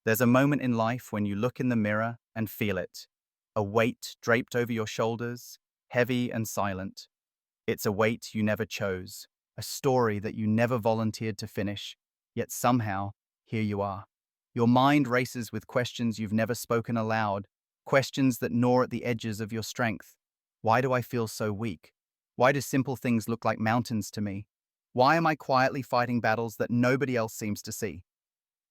There's a moment in life when you look in the mirror and feel it. A weight draped over your shoulders, heavy and silent. It's a weight you never chose, a story that you never volunteered to finish, yet somehow, here you are. Your mind races with questions you've never spoken aloud, questions that gnaw at the edges of your strength. Why do I feel so weak? Why do simple things look like mountains to me? Why am I quietly fighting battles that nobody else seems to see?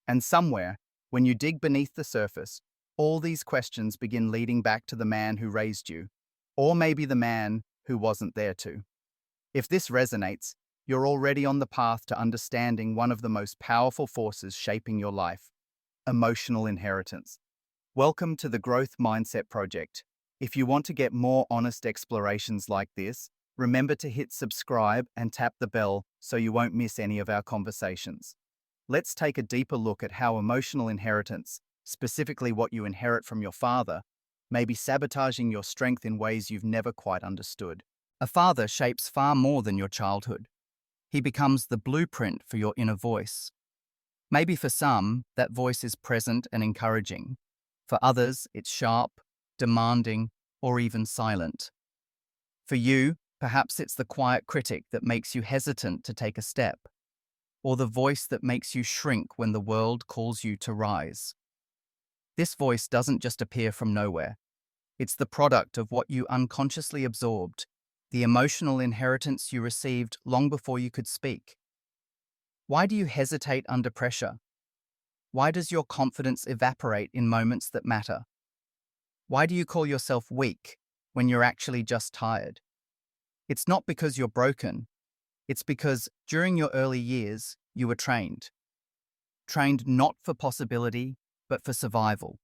And somewhere, when you dig beneath the surface, all these questions begin leading back to the man who raised you, or maybe the man who wasn't there to. If this resonates, you're already on the path to understanding one of the most powerful forces shaping your life: emotional inheritance. Welcome to the Growth Mindset Project. If you want to get more honest explorations like this, remember to hit subscribe and tap the bell so you won't miss any of our conversations. Let's take a deeper look at how emotional inheritance, specifically what you inherit from your father, may be sabotaging your strength in ways you've never quite understood. A father shapes far more than your childhood. He becomes the blueprint for your inner voice. Maybe for some, that voice is present and encouraging. For others, it's sharp, demanding, or even silent. For you, perhaps it's the quiet critic that makes you hesitant to take a step, or the voice that makes you shrink when the world calls you to rise. This voice doesn't just appear from nowhere. It's the product of what you unconsciously absorbed, the emotional inheritance you received long before you could speak. Why do you hesitate under pressure? Why does your confidence evaporate in moments that matter? Why do you call yourself weak when you're actually just tired? It's not because you're broken. It's because during your early years, you were trained. Trained not for possibility, but for survival.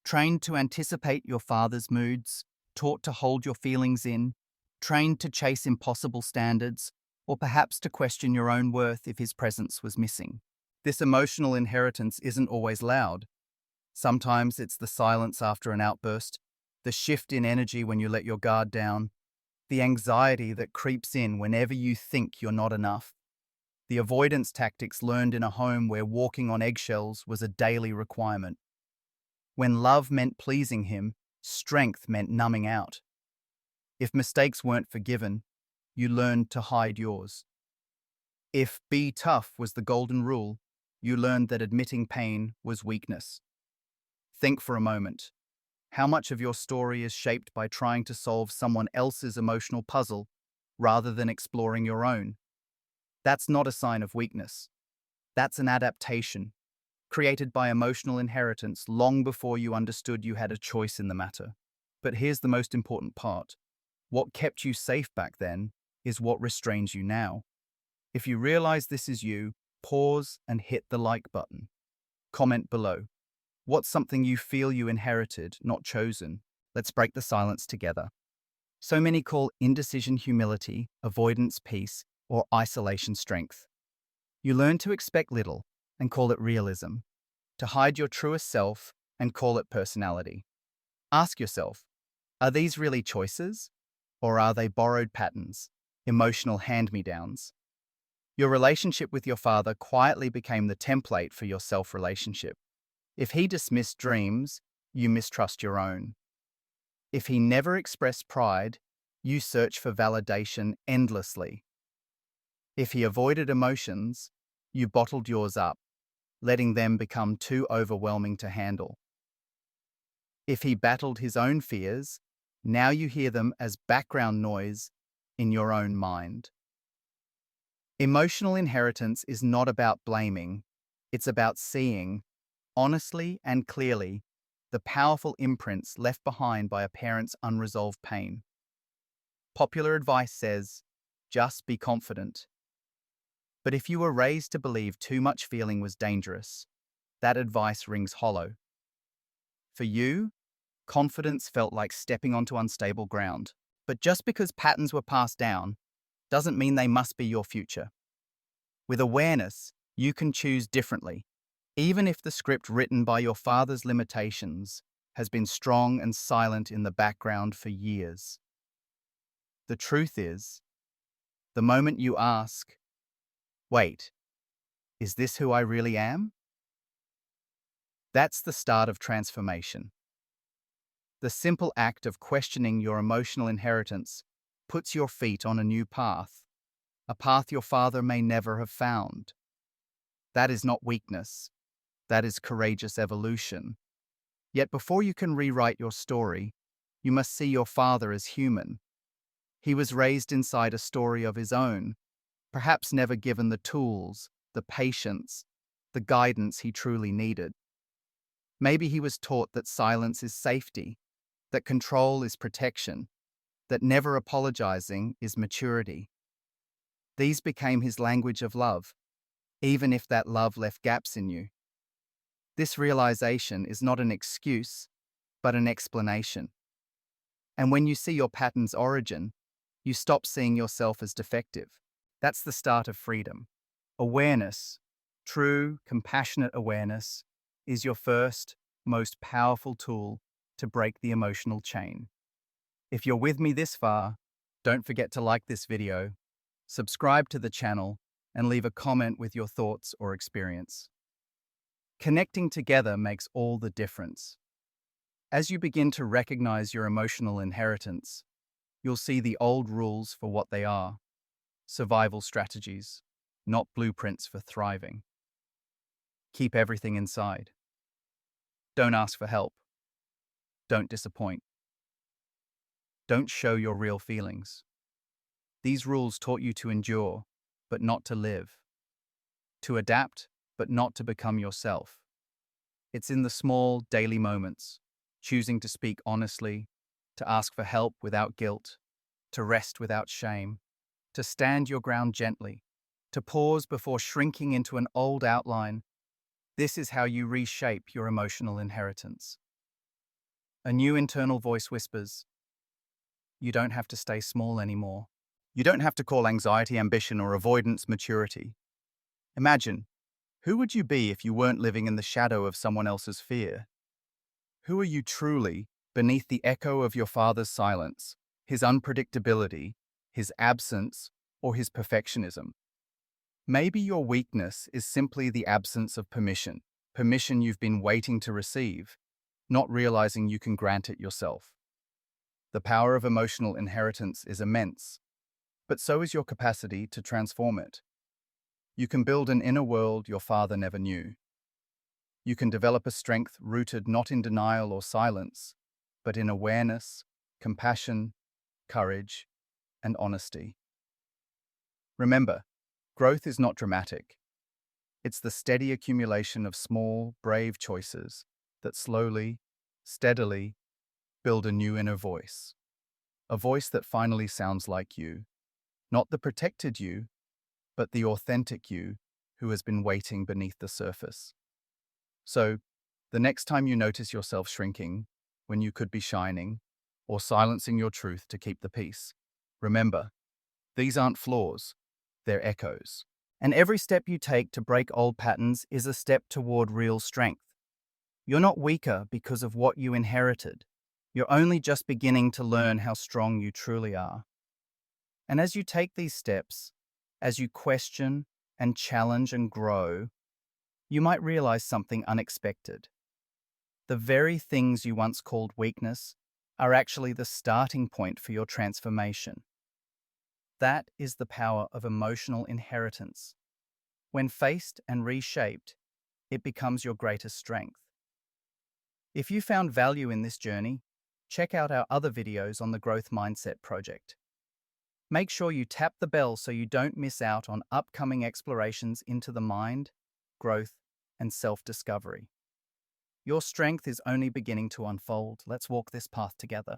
Trained to anticipate your father's moods, taught to hold your feelings in, trained to chase impossible standards, or perhaps to question your own worth if his presence was missing. This emotional inheritance isn't always loud. Sometimes it's the silence after an outburst, the shift in energy when you let your guard down, the anxiety that creeps in whenever you think you're not enough, the avoidance tactics learned in a home where walking on eggshells was a daily requirement. When love meant pleasing him, strength meant numbing out. If mistakes weren't forgiven, you learned to hide yours. If be tough was the golden rule, you learned that admitting pain was weakness. Think for a moment. How much of your story is shaped by trying to solve someone else's emotional puzzle rather than exploring your own? That's not a sign of weakness. That's an adaptation, created by emotional inheritance long before you understood you had a choice in the matter. But here's the most important part. What kept you safe back then is what restrains you now. If you realize this is you, pause and hit the like button. Comment below. What's something you feel you inherited, not chosen? Let's break the silence together. So many call indecision humility, avoidance peace, or isolation strength. You learn to expect little and call it realism, to hide your truest self and call it personality. Ask yourself, are these really choices? Or are they borrowed patterns, emotional hand-me-downs? Your relationship with your father quietly became the template for your self-relationship. If he dismissed dreams, you mistrust your own. If he never expressed pride, you search for validation endlessly. If he avoided emotions, you bottled yours up, letting them become too overwhelming to handle. If he battled his own fears, now you hear them as background noise in your own mind. Emotional inheritance is not about blaming, it's about seeing, honestly and clearly, the powerful imprints left behind by a parent's unresolved pain. Popular advice says, just be confident. But if you were raised to believe too much feeling was dangerous, that advice rings hollow. For you, confidence felt like stepping onto unstable ground. But just because patterns were passed down doesn't mean they must be your future. With awareness, you can choose differently, even if the script written by your father's limitations has been strong and silent in the background for years. The truth is, the moment you ask, wait, is this who I really am? That's the start of transformation. The simple act of questioning your emotional inheritance puts your feet on a new path, a path your father may never have found. That is not weakness. That is courageous evolution. Yet before you can rewrite your story, you must see your father as human. He was raised inside a story of his own, perhaps never given the tools, the patience, the guidance he truly needed. Maybe he was taught that silence is safety, that control is protection, that never apologizing is maturity. These became his language of love, even if that love left gaps in you. This realization is not an excuse, but an explanation. And when you see your pattern's origin, you stop seeing yourself as defective. That's the start of freedom. Awareness, true, compassionate awareness, is your first, most powerful tool to break the emotional chain. If you're with me this far, don't forget to like this video, subscribe to the channel, and leave a comment with your thoughts or experience. Connecting together makes all the difference. As you begin to recognize your emotional inheritance, you'll see the old rules for what they are: survival strategies, not blueprints for thriving. Keep everything inside. Don't ask for help. Don't disappoint. Don't show your real feelings. These rules taught you to endure, but not to live. To adapt, but not to become yourself. It's in the small, daily moments, choosing to speak honestly, to ask for help without guilt, to rest without shame, to stand your ground gently, to pause before shrinking into an old outline. This is how you reshape your emotional inheritance. A new internal voice whispers, you don't have to stay small anymore. You don't have to call anxiety ambition or avoidance maturity. Imagine, who would you be if you weren't living in the shadow of someone else's fear? Who are you truly beneath the echo of your father's silence, his unpredictability, his absence, or his perfectionism? Maybe your weakness is simply the absence of permission you've been waiting to receive, not realizing you can grant it yourself. The power of emotional inheritance is immense, but so is your capacity to transform it. You can build an inner world your father never knew. You can develop a strength rooted not in denial or silence, but in awareness, compassion, courage, and honesty. Remember, growth is not dramatic. It's the steady accumulation of small, brave choices that slowly, steadily build a new inner voice. A voice that finally sounds like you. Not the protected you, but the authentic you who has been waiting beneath the surface. So, the next time you notice yourself shrinking when you could be shining, or silencing your truth to keep the peace, remember, these aren't flaws, they're echoes. And every step you take to break old patterns is a step toward real strength. You're not weaker because of what you inherited. You're only just beginning to learn how strong you truly are. And as you take these steps, as you question and challenge and grow, you might realize something unexpected. The very things you once called weakness are actually the starting point for your transformation. That is the power of emotional inheritance. When faced and reshaped, it becomes your greatest strength. If you found value in this journey, check out our other videos on the Growth Mindset Project. Make sure you tap the bell so you don't miss out on upcoming explorations into the mind, growth, and self-discovery. Your strength is only beginning to unfold. Let's walk this path together.